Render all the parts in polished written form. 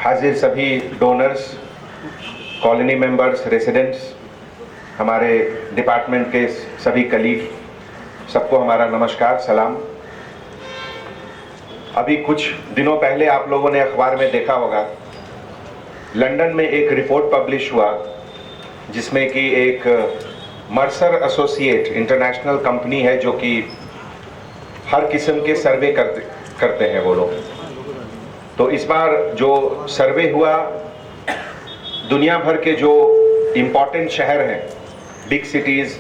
हाजिर सभी donors, colony members, residents, हमारे डिपार्टमेंट के सभी कलीग, सबको हमारा नमस्कार, सलाम। अभी कुछ दिनों पहले आप लोगों ने अखबार में देखा होगा, लंदन में एक रिपोर्ट पब्लिश हुआ जिसमें कि एक मर्सर एसोसिएट इंटरनेशनल कंपनी है जो कि हर किस्म के सर्वे करते हैं वो लोग। तो इस बार जो सर्वे हुआ, दुनिया भर के जो इम्पोर्टेंट शहर हैं, big cities,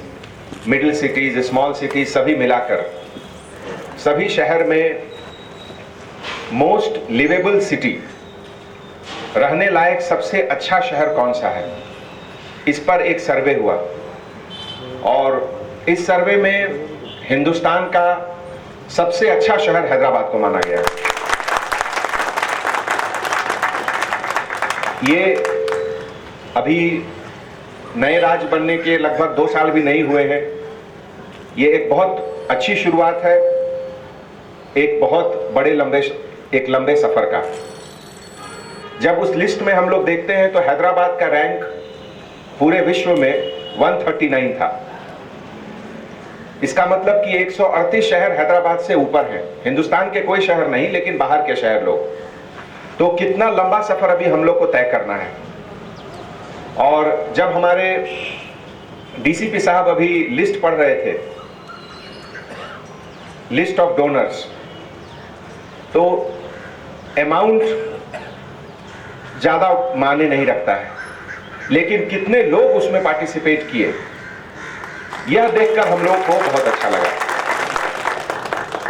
middle cities, small cities, सभी मिलाकर सभी शहर में मोस्ट लिवेबल सिटी, रहने लायक सबसे अच्छा शहर कौन सा है, इस पर एक सर्वे हुआ। और इस सर्वे में हिंदुस्तान का सबसे अच्छा शहर हैदराबाद को माना गया है। ये अभी नए राज्य बनने के लगभग 2 साल भी नहीं हुए हैं। ये एक बहुत अच्छी शुरुआत है, एक बहुत एक लंबे सफर का। जब उस लिस्ट में हम लोग देखते हैं तो हैदराबाद का रैंक पूरे विश्व में 139 था। इसका मतलब कि 138 शहर हैदराबाद से ऊपर हैं। हिंदुस्तान के कोई शहर नहीं, लेकिन बाहर के शहर लोग। तो कितना लंबा सफर अभी हम लोग को तय करना है। और जब हमारे डीसीपी साहब अभी लिस्ट पढ़ रहे थे, लिस्ट ऑफ डोनर्स, तो अमाउंट ज्यादा मायने नहीं रखता है, लेकिन कितने लोग उसमें पार्टिसिपेट किए, यह देखकर हम लोग को बहुत अच्छा लगा।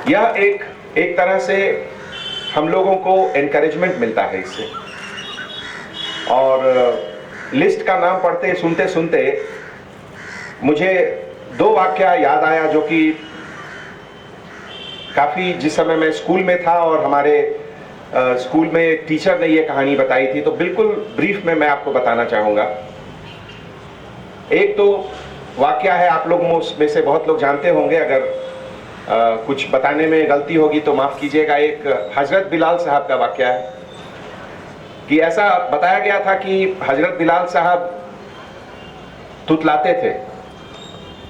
यह एक तरह से हम लोगों को एनकरेजमेंट मिलता है इससे। और लिस्ट का नाम पढ़ते सुनते सुनते मुझे 2 वाकया याद आया जो कि काफ़ी, जिस समय मैं स्कूल में था और हमारे स्कूल में एक टीचर ने ये कहानी बताई थी, तो बिल्कुल ब्रीफ में मैं आपको बताना चाहूँगा। एक तो वाकया है, आप लोगों में से बहुत लोग जानते होंगे, अगर कुछ बताने में गलती होगी तो माफ़ कीजिएगा। एक हजरत बिलाल साहब का वाकया है कि ऐसा बताया गया था कि हजरत बिलाल साहब तुतलाते थे।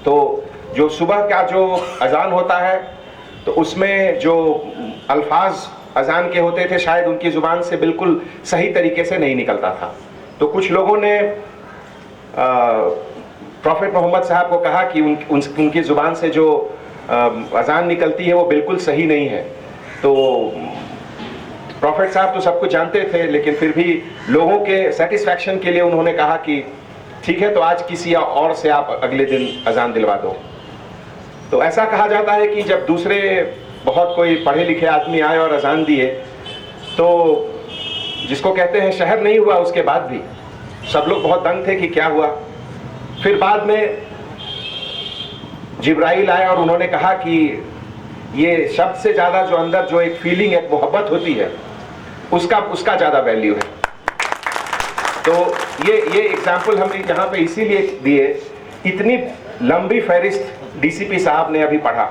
तो जो सुबह का जो अजान होता है, तो उसमें जो अल्फाज अजान के होते थे, शायद उनकी ज़ुबान से बिल्कुल सही तरीके से नहीं निकलता था। तो कुछ लोगों ने प्रॉफेट मोहम्मद साहब को कहा कि उनकी ज़ुबान से जो अजान निकलती है वो बिल्कुल सही नहीं है। तो प्रॉफेट साहब तो सब कुछ जानते थे, लेकिन फिर भी लोगों के सेटिस्फैक्शन के लिए उन्होंने कहा कि ठीक है, तो आज किसी और से आप अगले दिन अजान दिलवा दो। तो ऐसा कहा जाता है कि जब दूसरे बहुत कोई पढ़े लिखे आदमी आए और अजान दिए, तो जिसको कहते हैं शहर नहीं हुआ, उसके बाद भी सब लोग बहुत दंग थे कि क्या हुआ। फिर बाद में जिब्राइल आए और उन्होंने कहा कि ये शब्द से ज़्यादा जो अंदर जो एक फीलिंग, एक मोहब्बत होती है, उसका ज़्यादा वैल्यू है। तो ये एग्जाम्पल हमने यहाँ पे इसीलिए दिए, इतनी लंबी फहरिस्त डीसीपी साहब ने अभी पढ़ा,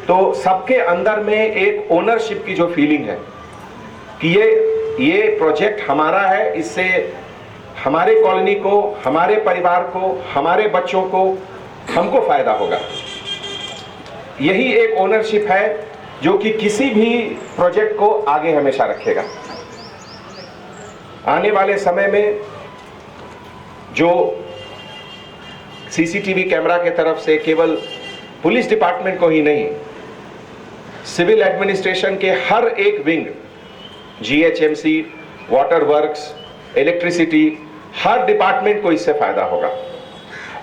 तो सबके अंदर में एक ओनरशिप की जो फीलिंग है कि ये प्रोजेक्ट हमारा है, इससे हमारे कॉलोनी को, हमारे परिवार को, हमारे बच्चों को, हमको फायदा होगा। यही एक ओनरशिप है जो कि किसी भी प्रोजेक्ट को आगे हमेशा रखेगा। आने वाले समय में जो सीसीटीवी कैमरा के तरफ से केवल पुलिस डिपार्टमेंट को ही नहीं, सिविल एडमिनिस्ट्रेशन के हर एक wing, GHMC, water works, electricity, हर डिपार्टमेंट को इससे फायदा होगा।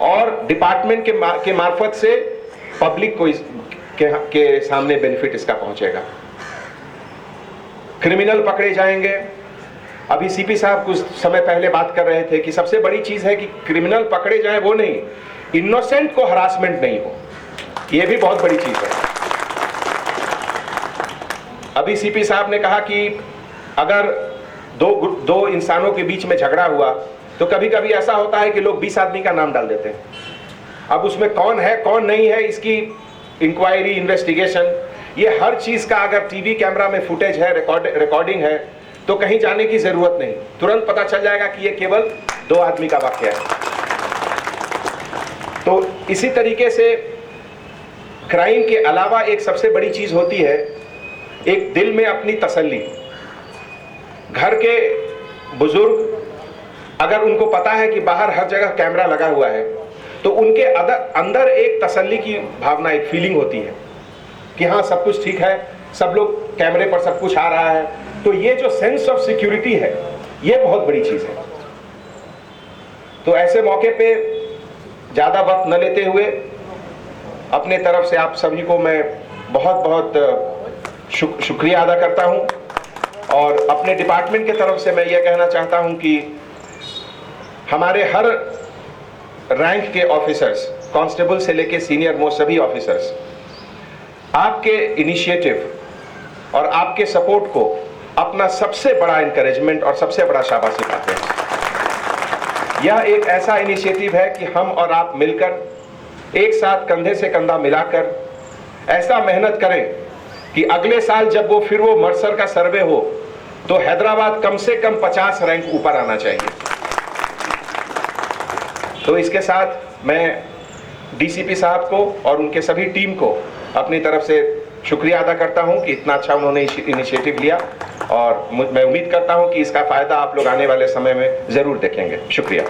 और डिपार्टमेंट के मार्फत से पब्लिक को के सामने बेनिफिट इसका पहुंचेगा। क्रिमिनल पकड़े जाएंगे। अभी सीपी साहब कुछ समय पहले बात कर रहे थे कि सबसे बड़ी चीज है कि क्रिमिनल पकड़े जाएं, वो नहीं, इनोसेंट को हरासमेंट नहीं हो, ये भी बहुत बड़ी चीज है। अभी सीपी साहब ने कहा कि अगर दो इंसानों के बीच में झगड़ा हुआ, तो कभी कभी ऐसा होता है कि लोग 20 आदमी का नाम डाल देते हैं। अब उसमें कौन है कौन नहीं है, इसकी इंक्वायरी, इन्वेस्टिगेशन, ये हर चीज का अगर टीवी कैमरा में फुटेज है, रिकॉर्डिंग है, तो कहीं जाने की जरूरत नहीं, तुरंत पता चल जाएगा कि ये केवल 2 आदमी का वाक्य है। तो इसी तरीके से क्राइम के अलावा एक सबसे बड़ी चीज होती है एक दिल में अपनी तसल्ली। घर के बुजुर्ग अगर उनको पता है कि बाहर हर जगह कैमरा लगा हुआ है, तो उनके अंदर एक तसल्ली की भावना, एक फीलिंग होती है कि हाँ सब कुछ ठीक है, सब लोग कैमरे पर सब कुछ आ रहा है। तो ये जो सेंस ऑफ सिक्योरिटी है, ये बहुत बड़ी चीज है। तो ऐसे मौके पे ज्यादा वक्त न लेते हुए अपने तरफ से आप सभी को मैं बहुत बहुत शुक्रिया अदा करता हूं। और अपने डिपार्टमेंट के तरफ से मैं ये कहना चाहता हूं कि हमारे हर रैंक के ऑफिसर्स, कांस्टेबल से लेके सीनियर मोस्ट सभी ऑफिसर्स, आपके इनिशिएटिव और आपके सपोर्ट को अपना सबसे बड़ा इंकरेजमेंट और सबसे बड़ा शाबाशी पाते हैं। यह एक ऐसा इनिशिएटिव है कि हम और आप मिलकर एक साथ कंधे से कंधा मिलाकर ऐसा मेहनत करें कि अगले साल जब वो मर्सर का सर्वे हो तो हैदराबाद कम से कम 50 रैंक ऊपर आना चाहिए। तो इसके साथ मैं डीसीपी साहब को और उनके सभी टीम को अपनी तरफ से शुक्रिया अदा करता हूं कि इतना अच्छा उन्होंने इनिशिएटिव लिया, और मैं उम्मीद करता हूं कि इसका फायदा आप लोग आने वाले समय में जरूर देखेंगे। शुक्रिया।